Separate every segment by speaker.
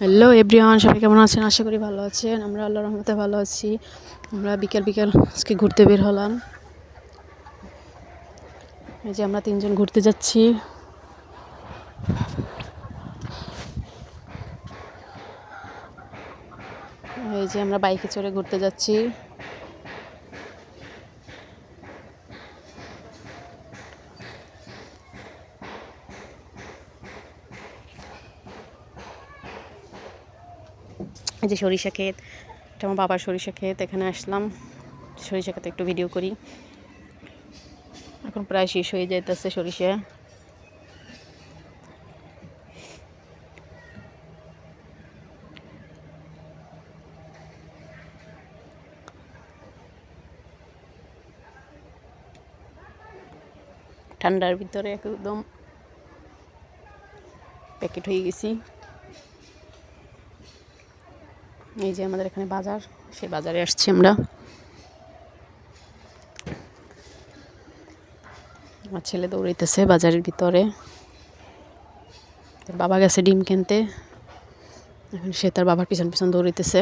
Speaker 1: Hello everyone, সবাই কেমন আছেন? আশা করি ভালো আছেন। আমরা আল্লাহর রহমতে ভালো আছি। আমরা বিকেল আজকে ঘুরতে বের হলাম। এই যে আমরা তিনজন ঘুরতে যাচ্ছি। এই যে আমরা বাইকে চড়ে ঘুরতে যাচ্ছি। এই যে সরিষা ক্ষেত, এটা আমার বাবার সরিষা ক্ষেত। এখানে আসলাম সরিষা ক্ষেতে একটু ভিডিও করি। এখন প্রায় শেষ হয়ে যাইতেছে সরিষা। ঠান্ডার ভিতরে একদম প্যাকেট হয়ে গেছি। এই যে আমাদের এখানে বাজার, সেই বাজারে আসছি আমরা। আমার ছেলে দৌড়াইতেছে বাজারের ভিতরে। তার বাবা গেছে ডিম কিনতে, এখন সে তার বাবার পিছন পিছন দৌড়াইতেছে।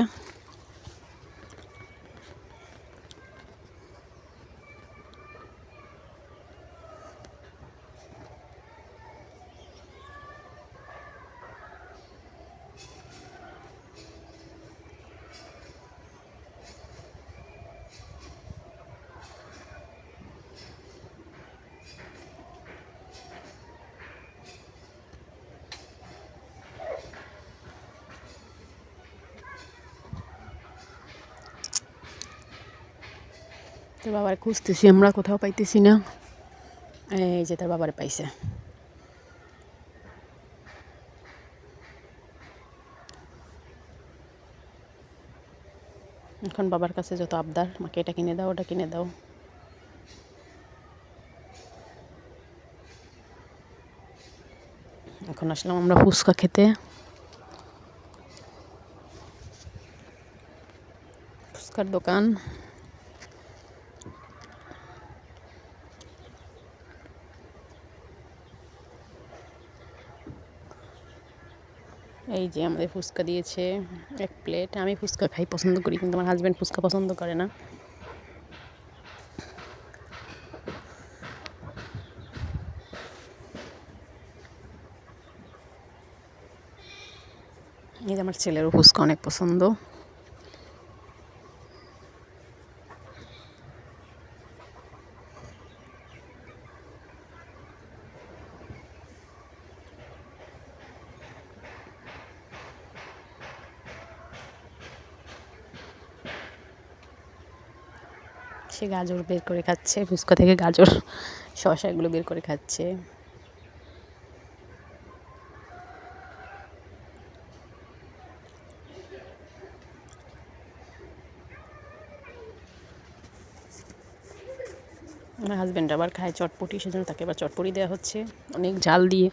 Speaker 1: তার বাবারে খুঁজতেছি, আমরা কোথাও পাইতেছি না। এই যে তার বাবারে পাইছে। এখন বাবার কাছে যত আবদার, মাকে এটা কিনে দাও, ওটা কিনে দাও। এখন আসলাম আমরা ফুচকা খেতে। ফুচকার দোকান। এই যে আমাদের ফুচকা দিয়েছে 1 প্লেট। আমি ফুচকা খাই, পছন্দ করি, কিন্তু আমার হাজব্যান্ড ফুচকা পছন্দ করে না। এই যে আমার ছেলেরও ফুচকা অনেক পছন্দ। সে গাজর বের করে খাচ্ছে, ফুচকা থেকে গাজর, শসা এগুলো বের করে খাচ্ছে। আমার হাজব্যান্ড আবার খায় চটপটি, সেজন্য তাকে আবার চটপটি দেওয়া হচ্ছে। অনেক ঝাল দিয়ে,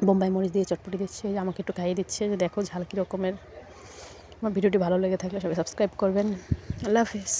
Speaker 1: বোম্বাই মরিচ দিয়ে চটপটি দিচ্ছে। আমাকে একটু খাইয়ে দিচ্ছে যে দেখো ঝাল কী রকমের। আমার ভিডিওটি ভালো লেগে থাকলে সবাই সাবস্ক্রাইব করবেন। আল্লাহ হাফিজ।